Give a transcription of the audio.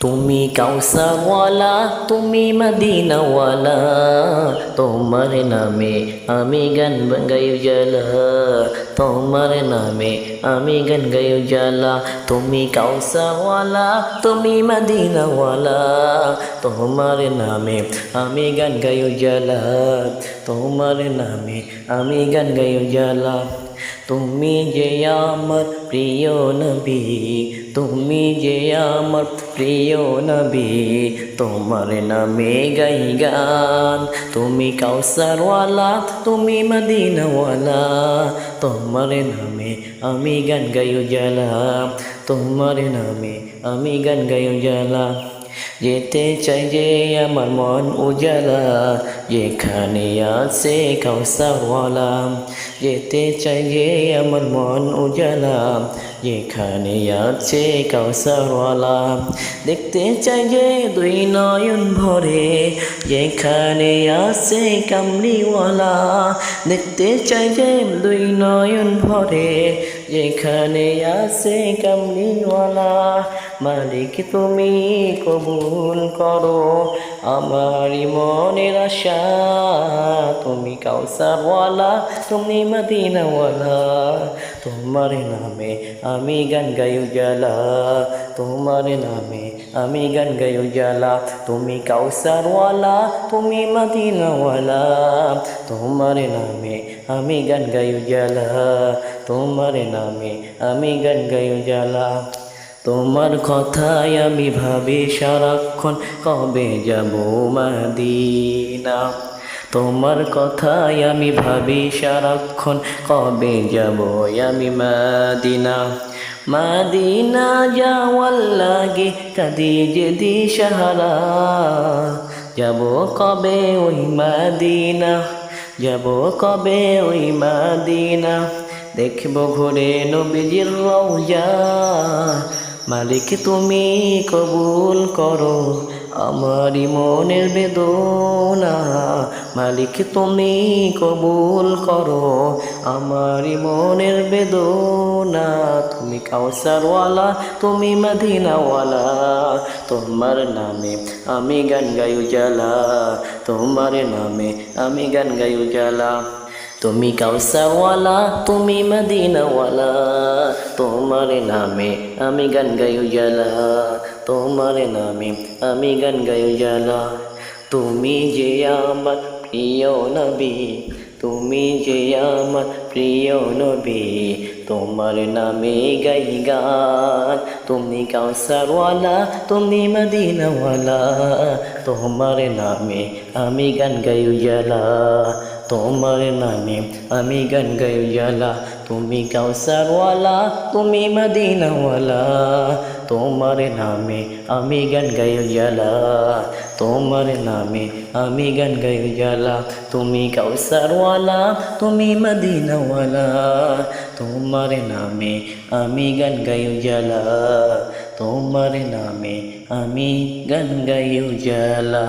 তুমি কাউসারওয়ালা, তুমি মদিনাওয়ালা, তোমার নামে আমি গান গাই উজালা, তোমার নামে আমি গান গাই উজালা। তুমি কাউসারওয়ালা, তুমি মদিনাওয়ালা, তোমার নামে আমি গান গাই উজালা, তোমার নামে আমি গান গাই উজালা। তুমি যে আমার প্রিয় নবী, তুমি যে আমার প্রিয় নবী, তোমার নামে গাই গান। তুমি কাউসারওয়ালা, তুমি মদিনাওয়ালা, তোমার নামে আমি গান গাই উজালা, তোমার নামে আমি গান গাই উজালা। যেতে চাই যে আমার মন উজালা, যেখানে আছে কাউসারওয়ালা। যেতে চাই যে আমার মন উজালা, যেখানে আছে কাউসারওয়ালা। দেখতে চাই যে দুই নয়ন ভরে, যেখানে আছে কামলিওয়ালা। দেখতে চাই যে দুই নয়ন ভরে, যেখানে আছে কামলিওয়ালা। মালিক তুমি কবুল করো আমার মনের আশা, তুমি কাউসারওয়ালা, তুমি মদিনাওয়ালা, তোমার নামে আমি গান গাই উজালা, তোমার নামে আমি গান গাই উজালা। তুমি কাউসারওয়ালা, তুমি মদিনাওয়ালা, তোমার নামে আমি গান গাই উজালা, তোমার নামে আমি গান গাই উজালা। তোমার কথায় আমি ভাবি সারাক্ষণ, কবে যাব মদিনা। তোমার কথায় আমি ভাবি সারাক্ষণ, কবে যাব আমি মদিনা। মদিনা যাওয়ার লাগে কাঁদি যে দিশাহারা, যাব কবে ওই মদিনা, যাব কবে ওই মদিনা। দেখব ঘুরে নবীজির রওজা, মালিক তুমি কবুল করো আমারি মনের বেদনা। মালিক তুমি কবুল করো আমারি মনের বেদনা। তুমি কাউসারওয়ালা, তুমি মদিনাওয়ালা, তোমার নামে আমি গান গাই উজালা, তোমার নামে আমি গান গাই উজালা। তুমি কাউসারওয়ালা, তুমি মদিনাওয়ালা, তোমার নামে আমি গান গাই উজালা, তোমার নামে আমি গান গাই উজালা। তুমি যে আমার প্রিয় নবী, তুমি যে আমার প্রিয় নবী, তোমার নামে গাই গান। তুমি কাউসারওয়ালা, তুমি মদিনাওয়ালা, তোমার নামে আমি গান গাই উজালা, তোমার নামে আমি গান গাই উজালা। তুমি কাউসারওয়ালা, তুমি মদিনাওয়ালা, তোমার নামে আমি গান গাই উজালা, তোমার নামে আমি গান গাই উজালা। তুমি কাউসারওয়ালা, তুমি মদিনাওয়ালা, তোমার নামে আমি গান গাই উজালা, তোমার নামে আমি গান গাই উজালা।